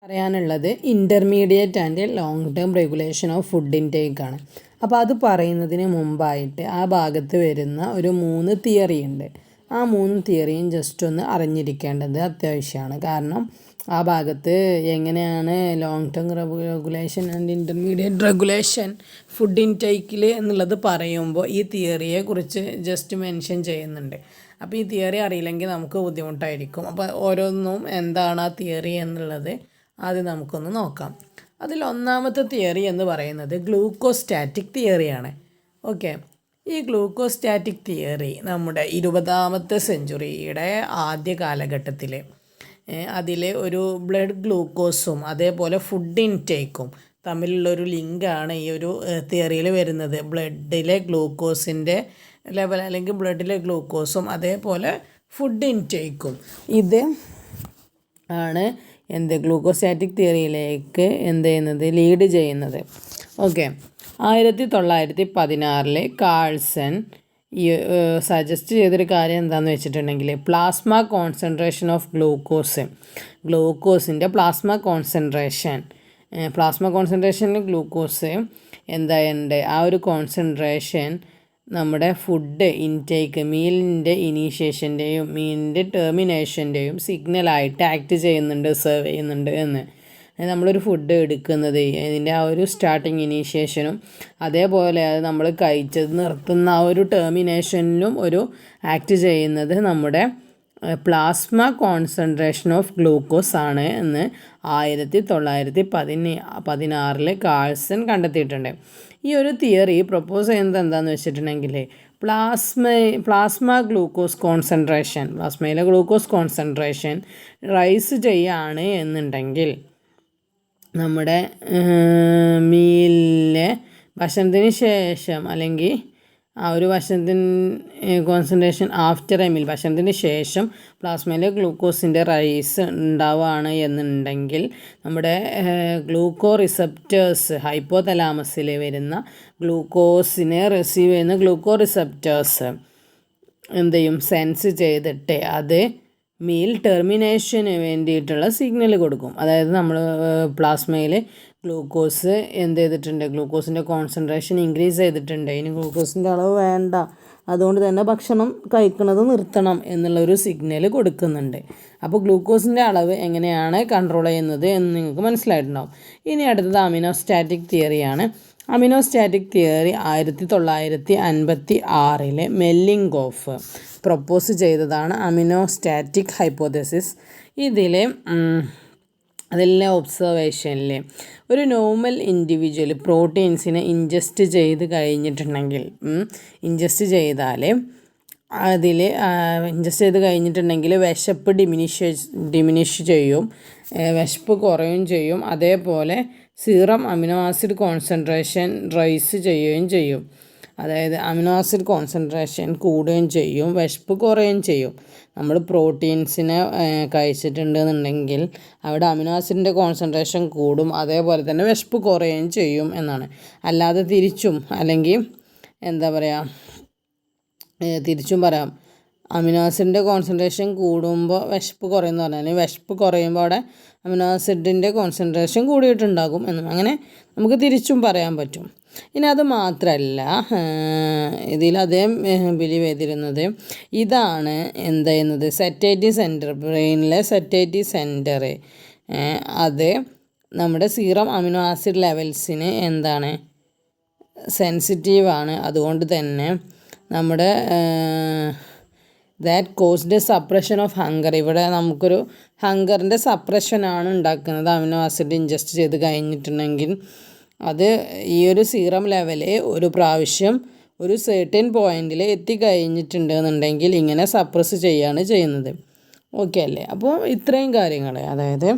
പറയാനുള്ളത് intermediate and long term regulation of food intake ആണ്. അപ്പോൾ അത് പറയുന്നതിന് മുമ്പായിട്ട് ആ ഭാഗത്ത് വരുന്ന ഒരു 3 തിയറി ഉണ്ട്. ആ 3 തിയറിയും ജസ്റ്റ് ഒന്ന് അറിഞ്ഞിരിക്കേണ്ടത് അത്യാവശ്യമാണ്. കാരണം ആ ഭാഗത്ത് എങ്ങനെയാണ് long term regulation and intermediate regulation food ഇൻടേക്കിൽ എന്നുള്ളത് പറയുമ്പോൾ ഈ തിയറിയെക്കുറിച്ച് ജസ്റ്റ് മെൻഷൻ ചെയ്യുന്നുണ്ട്. അപ്പോൾ ഈ തിയറി അറിയില്ലെങ്കിൽ നമുക്ക് ബുദ്ധിമുട്ടായിരിക്കും. അപ്പോൾ ഓരോന്നും എന്താണ് ആ തിയറി എന്നുള്ളത് ആദ്യം നമുക്കൊന്ന് നോക്കാം. അതിൽ ഒന്നാമത്തെ തിയറി എന്ന് പറയുന്നത് ഗ്ലൂക്കോസ്റ്റാറ്റിക് തിയറിയാണ്. ഓക്കെ, ഈ ഗ്ലൂക്കോസ്റ്റാറ്റിക് തിയറി നമ്മുടെ 20ാമത്തെ സെഞ്ച്വറിയുടെ ആദ്യ കാലഘട്ടത്തിൽ അതിൽ ഒരു ബ്ലഡ് ഗ്ലൂക്കോസും അതേപോലെ ഫുഡ് ഇൻടേക്കും തമ്മിലുള്ളൊരു ലിങ്കാണ് ഈ ഒരു തിയറിയിൽ വരുന്നത്. ബ്ലഡിലെ ഗ്ലൂക്കോസിൻ്റെ ലെവൽ അല്ലെങ്കിൽ ബ്ലഡിലെ ഗ്ലൂക്കോസും അതേപോലെ ഫുഡ് ഇൻടേക്കും ഇത് ആണ് ഗ്ലൂക്കോസ്റ്റാറ്റിക് തിയറിയിലേക്ക് ലീഡ് ചെയ്യുന്നത്. ഓക്കെ, 1916 കാൾസൺ സജസ്റ്റ് ചെയ്തൊരു കാര്യം എന്താണെന്ന് വെച്ചിട്ടുണ്ടെങ്കിൽ പ്ലാസ്മ കോൺസെൻട്രേഷൻ ഓഫ് ഗ്ലൂക്കോസിൻ്റെ പ്ലാസ്മ കോൺസെൻട്രേഷനിൽ ഗ്ലൂക്കോസ് എന്തായുണ്ട്, ആ ഒരു കോൺസെൻട്രേഷൻ നമ്മുടെ ഫുഡ് ഇൻടേക്ക് മീലിൻ്റെ ഇനീഷ്യേഷൻ്റെയും മീലിൻ്റെ ടെർമിനേഷൻ്റെയും സിഗ്നലായിട്ട് ആക്ട് ചെയ്യുന്നുണ്ട്, സെർവ് ചെയ്യുന്നുണ്ട് എന്ന്. നമ്മളൊരു ഫുഡ് എടുക്കുന്നത് ഇതിൻ്റെ ആ ഒരു സ്റ്റാർട്ടിങ് ഇനീഷ്യേഷനും അതേപോലെ അത് നമ്മൾ കഴിച്ചത് നിർത്തുന്ന ആ ഒരു ടെർമിനേഷനിലും ഒരു ആക്ട് ചെയ്യുന്നത് നമ്മുടെ പ്ലാസ്മ കോൺസെൻട്രേഷൻ ഓഫ് ഗ്ലൂക്കോസ് ആണ് എന്ന് 1916 കാൾസൺ കണ്ടെത്തിയിട്ടുണ്ട്. ഈ ഒരു തിയറി പ്രപ്പോസ് ചെയ്യുന്നത് എന്താണെന്ന് വെച്ചിട്ടുണ്ടെങ്കിൽ പ്ലാസ്മയിലെ ഗ്ലൂക്കോസ് കോൺസെൻട്രേഷൻ റൈസ് ചെയ്യുകയാണ് എന്നുണ്ടെങ്കിൽ നമ്മുടെ മീലിലെ ഭക്ഷണത്തിന് ശേഷം അല്ലെങ്കിൽ ആ ഒരു ഭക്ഷണത്തിന് കോൺസെൻട്രേഷൻ ആഫ്റ്റർ എ മീൽ ഭക്ഷണത്തിന് ശേഷം പ്ലാസ്മയിലെ ഗ്ലൂക്കോസിൻ്റെ റൈസ് ഉണ്ടാവുകയാണ് എന്നുണ്ടെങ്കിൽ നമ്മുടെ ഗ്ലൂക്കോ റിസപ്റ്റേഴ്സ് ഹൈപ്പോതലാമസിൽ വരുന്ന ഗ്ലൂക്കോസിനെ റിസീവ് ചെയ്യുന്ന ഗ്ലൂക്കോ റിസപ്റ്റേഴ്സ് സെൻസ് ചെയ്തിട്ട് അത് മീൽ ടെർമിനേഷന് വേണ്ടിയിട്ടുള്ള സിഗ്നൽ കൊടുക്കും. അതായത് നമ്മൾ പ്ലാസ്മയിൽ ഗ്ലൂക്കോസ് ഗ്ലൂക്കോസിൻ്റെ കോൺസെൻട്രേഷൻ ഇൻക്രീസ് ചെയ്തിട്ടുണ്ട്, ഇനി ഗ്ലൂക്കോസിൻ്റെ അളവ് വേണ്ട, അതുകൊണ്ട് തന്നെ ഭക്ഷണം കഴിക്കുന്നത് നിർത്തണം എന്നുള്ളൊരു സിഗ്നൽ കൊടുക്കുന്നുണ്ട്. അപ്പോൾ ഗ്ലൂക്കോസിൻ്റെ അളവ് എങ്ങനെയാണ് കൺട്രോൾ ചെയ്യുന്നത് എന്ന് നിങ്ങൾക്ക് മനസ്സിലായിട്ടുണ്ടാവും. ഇനി അടുത്തത് അമിനോസ്റ്റാറ്റിക് തിയറിയാണ്. അമിനോസ്റ്റാറ്റിക് തിയറി 1956 മെല്ലിംഗോഫ് പ്രൊപ്പോസ് ചെയ്തതാണ് അമിനോസ്റ്റാറ്റിക് ഹൈപ്പോതെസിസ്. അതിലെ ഒബ്സർവേഷനിൽ ഒരു നോർമൽ ഇൻഡിവിജ്വൽ പ്രോട്ടീൻസിനെ ഇൻജസ്റ്റ് ചെയ്ത് കഴിഞ്ഞിട്ടുണ്ടെങ്കിൽ വിശപ്പ് ഡിമിനിഷ് ചെയ്യും, വിശപ്പ് കുറയുകയും ചെയ്യും, അതേപോലെ serum amino acid concentration rise ചെയ്യുകയും ചെയ്യും. അതായത് അമിനോ ആസിഡ് കോൺസെൻട്രേഷൻ കൂടുകയും ചെയ്യും, വിശപ്പ് കുറയുകയും ചെയ്യും. നമ്മൾ പ്രോട്ടീൻസിനെ കഴിച്ചിട്ടുണ്ടെന്നുണ്ടെങ്കിൽ അവിടെ അമിനോ ആസിഡിൻ്റെ കോൺസെൻട്രേഷൻ കൂടും, അതേപോലെ തന്നെ വിശപ്പ് കുറയുകയും ചെയ്യും എന്നാണ്. അല്ലാതെ തിരിച്ചും പറയാം അമിനോ ആസിഡിൻ്റെ കോൺസെൻട്രേഷൻ കൂടുമ്പോൾ വിശപ്പ് കുറയുമെന്ന് പറഞ്ഞാൽ വിശപ്പ് കുറയുമ്പോൾ അവിടെ അമിനോ ആസിഡിൻ്റെ കോൺസെൻട്രേഷൻ കൂടിയിട്ടുണ്ടാകും എന്നും അങ്ങനെ നമുക്ക് തിരിച്ചും പറയാൻ പറ്റും. ഇനി അത് മാത്രമല്ല, ഇതിൽ അദ്ദേഹം ബിലീവ് ചെയ്തിരുന്നത് ഇതാണ് സെറ്റേറ്റി സെൻറ്റർ, ബ്രെയിനിലെ സെറ്റേറ്റി സെൻറ്റർ അത് നമ്മുടെ സീറം അമിനോ ആസിഡ് ലെവൽസിന് സെൻസിറ്റീവാണ്. അതുകൊണ്ട് തന്നെ നമ്മുടെ that caused A suppression of hunger, ഇവിടെ നമുക്കൊരു ഹങ്കറിൻ്റെ സപ്രഷനാണ് ഉണ്ടാക്കുന്നത്. അമിനോ ആസിഡ് ഇൻജസ്റ്റ് ചെയ്ത് കഴിഞ്ഞിട്ടുണ്ടെങ്കിൽ അത് ഈ ഒരു സീറം ലെവല് ഒരു പ്രാവശ്യം ഒരു സെർട്ടൻ പോയിന്റിൽ എത്തിക്കഴിഞ്ഞിട്ടുണ്ടെന്നുണ്ടെങ്കിൽ ഇങ്ങനെ സപ്രസ് ചെയ്യുകയാണ് ചെയ്യുന്നത്. ഓക്കെ അല്ലേ? അപ്പോൾ ഇത്രയും കാര്യങ്ങൾ, അതായത്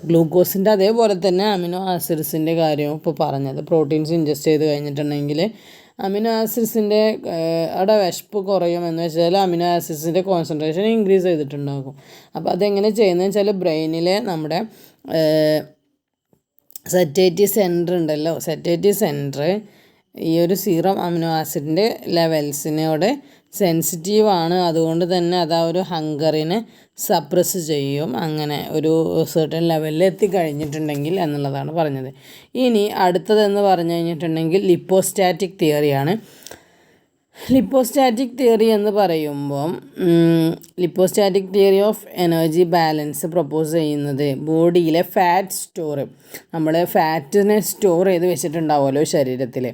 ഗ്ലൂക്കോസിൻ്റെ അതേപോലെ തന്നെ അമിനോ ആസിഡ്സിൻ്റെ കാര്യവും ഇപ്പോൾ പറഞ്ഞത്. പ്രോട്ടീൻസ് ഇൻജസ്റ്റ് ചെയ്ത് കഴിഞ്ഞിട്ടുണ്ടെങ്കിൽ അമിനോ ആസിഡ്സിൻ്റെ അവിടെ വിശപ്പ് കുറയുമെന്ന് വെച്ചാൽ അമിനോ ആസിഡ്സിൻ്റെ കോൺസെൻട്രേഷൻ ഇൻക്രീസ് ചെയ്തിട്ടുണ്ടാകും. അപ്പോൾ അതെങ്ങനെ ചെയ്യുന്നതെന്ന് വെച്ചാൽ ബ്രെയിനിലെ നമ്മുടെ സെറ്റേറ്റി സെൻറ്റർ ഈ ഒരു സീറം അമിനോ ആസിഡിൻ്റെ ലെവൽസിനോട് സെൻസിറ്റീവാണ്. അതുകൊണ്ട് തന്നെ അത് ആ ഒരു ഹങ്കറിനെ സപ്രസ് ചെയ്യും. അങ്ങനെ ഒരു സെർട്ടൺ ലെവലിൽ എത്തിക്കഴിഞ്ഞിട്ടുണ്ടെങ്കിൽ എന്നുള്ളതാണ് പറഞ്ഞത്. ഇനി അടുത്തതെന്ന് പറഞ്ഞു കഴിഞ്ഞിട്ടുണ്ടെങ്കിൽ ലിപ്പോസ്റ്റാറ്റിക് തിയറിയാണ്. ലിപ്പോസ്റ്റാറ്റിക് തിയറി എന്ന് പറയുമ്പം lipostatic theory of energy balance propose ചെയ്യുന്നത് ബോഡിയിലെ ഫാറ്റ് സ്റ്റോർ, നമ്മൾ ഫാറ്റിനെ സ്റ്റോർ ചെയ്ത് വെച്ചിട്ടുണ്ടാവുമല്ലോ ശരീരത്തിൽ,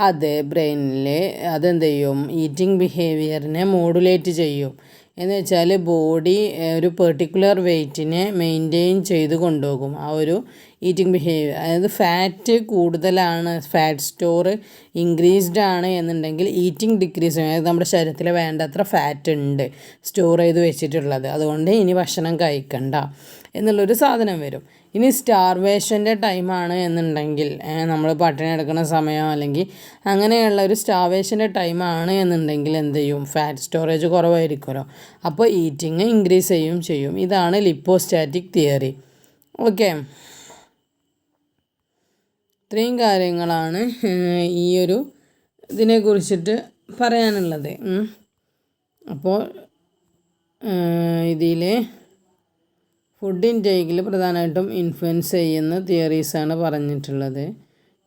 അത് ബ്രെയിനിൽ അതെന്ത് ചെയ്യും, ഈറ്റിംഗ് ബിഹേവിയറിനെ മോഡുലേറ്റ് ചെയ്യും. എന്ന് വെച്ചാൽ ബോഡി ഒരു പെർട്ടിക്കുലർ വെയ്റ്റിനെ മെയിൻറ്റെയിൻ ചെയ്ത് കൊണ്ടുപോകും ആ ഒരു ഈറ്റിംഗ് ബിഹേവിയർ. അതായത് ഫാറ്റ് കൂടുതലാണ്, ഫാറ്റ് സ്റ്റോർ ഇൻക്രീസ്ഡ് ആണ് എന്നുണ്ടെങ്കിൽ ഈറ്റിംഗ് ഡിക്രീസ് ചെയ്യും. അതായത് നമ്മുടെ ശരീരത്തിൽ വേണ്ടത്ര ഫാറ്റ് ഉണ്ട് സ്റ്റോർ ചെയ്ത് വെച്ചിട്ടുള്ളത്, അതുകൊണ്ട് ഇനി ഭക്ഷണം കഴിക്കണ്ട എന്നുള്ളൊരു സാധനം വരും. ഇനി സ്റ്റാർവേഷൻ്റെ ടൈമാണ് എന്നുണ്ടെങ്കിൽ, നമ്മൾ പട്ടിണി എടുക്കുന്ന സമയം അല്ലെങ്കിൽ അങ്ങനെയുള്ള ഒരു സ്റ്റാർവേഷൻ്റെ ടൈമാണ് എന്നുണ്ടെങ്കിൽ എന്ത് ചെയ്യും, ഫാറ്റ് സ്റ്റോറേജ് കുറവായിരിക്കുമല്ലോ, അപ്പോൾ ഈറ്റിങ് ഇൻക്രീസ് ചെയ്യും. ഇതാണ് ലിപ്പോസ്റ്റാറ്റിക് തിയറി. ഓക്കെ, ഇത്രയും കാര്യങ്ങളാണ് ഈ ഒരു ഇതിനെക്കുറിച്ചിട്ട് പറയാനുള്ളത്. അപ്പോൾ ഇതിൽ ഫുഡ് ഇൻടേക്കിൽ പ്രധാനമായിട്ടും ഇൻഫ്ലുവൻസ് ചെയ്യുന്ന തിയറീസാണ് പറഞ്ഞിട്ടുള്ളത്.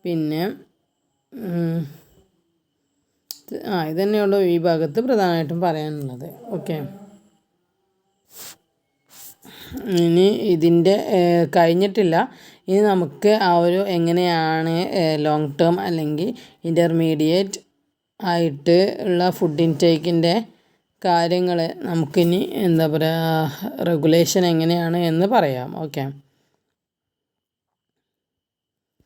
പിന്നെ ഇതന്നെയുള്ളൂ ഈ ഭാഗത്ത് പ്രധാനമായിട്ടും പറയാനുള്ളത്. ഓക്കെ, ഇനി ഇതിൻ്റെ കഴിഞ്ഞിട്ടില്ല. ഇനി നമുക്ക് ആ ഒരു എങ്ങനെയാണ് ലോങ് ടേം അല്ലെങ്കിൽ ഇൻ്റർമീഡിയറ്റ് ആയിട്ട് ഉള്ള ഫുഡ് ഇൻടേക്കിൻ്റെ കാര്യങ്ങൾ നമുക്കിനി എന്താ പറയുക, റെഗുലേഷൻ എങ്ങനെയാണ് എന്ന് പറയാം. ഓക്കെ.